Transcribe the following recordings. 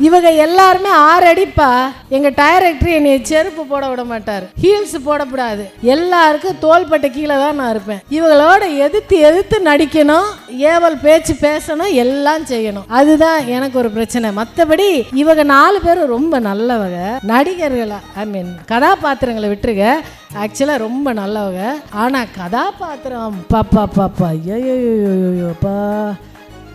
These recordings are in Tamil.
இவங்க எல்லாருமே 6 அடிப்பா. எங்க டைரக்டர் என்னை செருப்பு போட விட மாட்டார், ஹீல்ஸ் போடக்கூடாது, எல்லாருக்கும் தோள்பட்டை கீழே தான் நான் இருப்பேன். இவங்களோட எதிர்த்து நடிக்கணும், ஏவல் பேச்சு பேசணும், எல்லாம் செய்யணும். அதுதான் எனக்கு ஒரு பிரச்சனை. மற்றபடி இவங்க 4 பேரும் ரொம்ப நல்லவங்க நடிகர்களா. ஐ மீன் கதாபாத்திரங்களை விட்டுருங்க, ஆக்சுவலாக ரொம்ப நல்லவங்க. ஆனால் கதாபாத்திரம் பாப்பா ஐயோப்பா,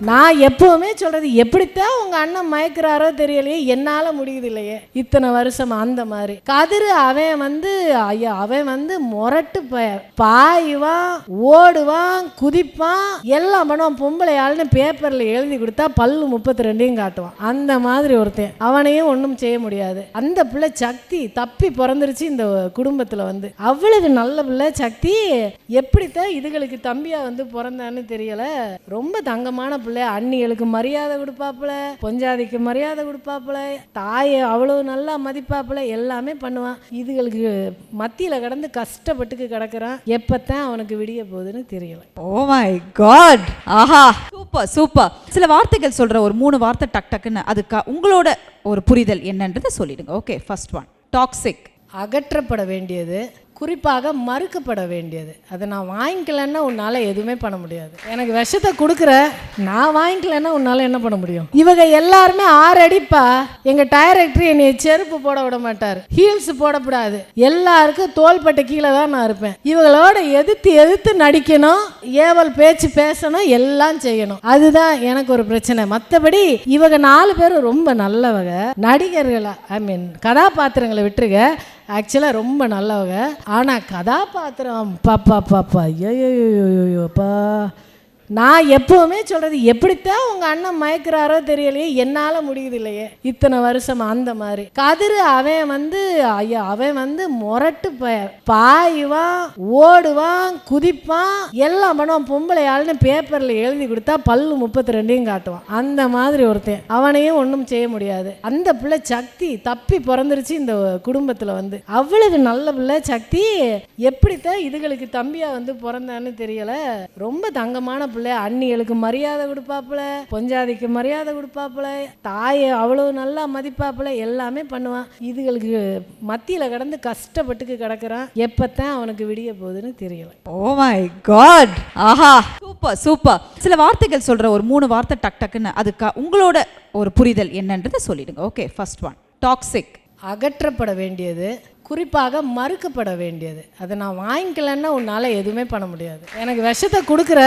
நான் எப்பவுமே சொல்றது, எப்படித்தான் உங்க அண்ணன் மயக்கிறாரோ தெரியலையே, என்னால முடியுது இல்லையே இத்தனை வருஷம். அந்த மாதிரி கதிர் அவன் வந்து முரட்டு பாய்வான், ஓடுவான், குதிப்பான், எல்லாம் பண்ணுவான். பொம்பளை ஆளுன்னு பேப்பர்ல எழுதி கொடுத்தா பல்லு 32 காட்டுவான். அந்த மாதிரி ஒருத்தன், அவனையும் ஒன்றும் செய்ய முடியாது. அந்த பிள்ளை சக்தி தப்பி பிறந்துருச்சு இந்த குடும்பத்துல. வந்து அவ்வளவு நல்ல பிள்ளை சக்தி. எப்படித்தான் இதுகளுக்கு தம்பியா வந்து பிறந்தான்னு தெரியல. ரொம்ப தங்கமான பிள்ளை. அண்ணிகளுக்கு மரியாதை கொடுப்பாப்புல, பொஞ்சாதிக்கு மரியாதை கொடுப்பாப்புல, தாயை அவ்வளவு நல்லா மதிப்பாப்புல, எல்லாமே பண்ணுவான். இதுகளுக்கு மத்தியில கடந்து கஷ்டப்பட்டுக்கு கிடக்குறான். எப்பத்தான் அவனுக்கு விடிய போகுதுன்னு தெரியல. ஓ மை காட், ஆஹா, சூப்பர் சூப்பர். சில வார்த்தைகள் சொல்ற, ஒரு 3 வார்த்தை டக் டக்குன்னு, அதுக்கு உங்களோட ஒரு புரிதல் என்னன்றதை சொல்லிடுங்க. Okay, first one, toxic. அகற்றப்பட வேண்டியது, குறிப்பாக மறுக்கப்பட வேண்டியது. அதை நான் வாங்கிக்கலன்னா உன்னால் எதுவுமே பண்ண முடியாது. எனக்கு விஷத்தை கொடுக்குற, நான் வாங்கிக்கலன்னா உன்னால் என்ன பண்ண முடியும்? இவங்க எல்லாருமே 6 அடிப்பா. எங்கள் டைரக்டர் என்னை செருப்பு போட விட மாட்டார், ஹீல்ஸ் போடக்கூடாது, எல்லாருக்கும் தோள்பட்டை கீழே தான் நான் இருப்பேன். இவங்களோட எதிர்த்து நடிக்கணும், ஏவல் பேச்சு பேசணும், எல்லாம் செய்யணும். அதுதான் எனக்கு ஒரு பிரச்சனை. மற்றபடி இவங்க 4 பேரும் ரொம்ப நல்லவங்க நடிகர்களா. ஐ மீன் கதாபாத்திரங்களை விட்டுருங்க, ஆக்சுவலாக ரொம்ப நல்லவங்க. ஆனால் கதாபாத்திரம் பாப்பா ஐயோப்பா, நான் எப்பவுமே சொல்றது, எப்படித்தான் உங்க அண்ணன் மயக்கிறாரோ தெரியலையே, என்னால முடியுது இல்லையே இத்தனை வருஷம். அந்த மாதிரி கதிர் அவன் வந்து முரட்டு பாய்வான், ஓடுவான், குதிப்பான், எல்லாம் பண்ணுவான். பொம்பளை ஆளுன்னு பேப்பர்ல எழுதி கொடுத்தா பல்லு 32 காட்டுவான். அந்த மாதிரி ஒருத்தன், அவனையும் ஒன்றும் செய்ய முடியாது. அந்த பிள்ளை சக்தி தப்பி பிறந்துருச்சு இந்த குடும்பத்துல. வந்து அவ்வளவு நல்ல பிள்ளை சக்தி. எப்படித்தான் இதுகளுக்கு தம்பியா வந்து பிறந்தான்னு தெரியல. ரொம்ப தங்கமான பிள்ளை. அண்ணிகளுக்கு மரியாதை கொடுப்பாப்புல, பொஞ்சாதிக்கு மரியாதை கொடுப்பாப்புல, தாயை அவ்வளவு நல்லா மதிப்பாப்புல, எல்லாமே பண்ணுவான். இதுகளுக்கு மத்தியில கடந்து கஷ்டப்பட்டுக்கு கிடக்குறான். எப்பத்தான் அவனுக்கு விடிய போகுதுன்னு தெரியல. ஓ மை காட், ஆஹா, சூப்பர் சூப்பர். சில வார்த்தைகள் சொல்ற, ஒரு 3 வார்த்தை டக் டக்குன்னு, அதுக்கு உங்களோட ஒரு புரிதல் என்னன்றதை சொல்லிடுங்க. Okay, first one, toxic. அகற்றப்பட வேண்டியது, குறிப்பாக மறுக்கப்பட வேண்டியது. அதை நான் வாங்கிக்கலன்னா உன்னால் எதுவுமே பண்ண முடியாது. எனக்கு விஷத்தை கொடுக்குற,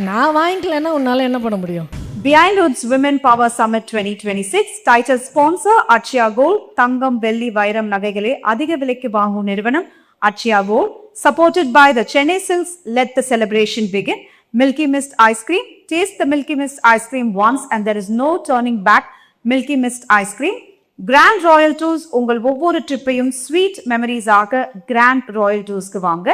நான் வாங்கிக்கலன்னா உன்னால் என்ன பண்ண முடியும்? Behind Hoods Women Power Summit 2026 title sponsor Achya Gold. தங்கம், வெள்ளி, வைரம் நகைகளை அதிக விலைக்கு வாங்கும் நிறுவனம் Achya Gold. Supported by the Chennai Silks. Let the celebration begin. Milky Mist Ice Cream. Taste the Milky Mist Ice Cream once and there is no turning back. Milky Mist Ice Cream. Grand Royal Tours. உங்கள் ஒவ்வொரு ட்ரிப்பையும் ஸ்வீட் மெமரிஸ் ஆக Grand Royal Toursக்கு வாங்க.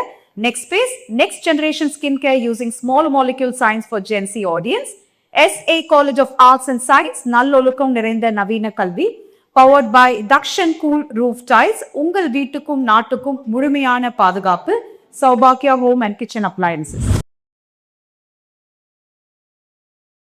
Next space, next generation skincare using small molecule science for Gen Z audience. SA College of Arts and Science. நல்லொழுக்கம் நிறைந்த நவீன கல்வி. Powered by Dakshan Cool Roof Tiles. உங்கள் வீட்டுக்கும் நாட்டுக்கும் முழுமையான பாதுகாப்பு. Saubhagya Home and Kitchen Appliances.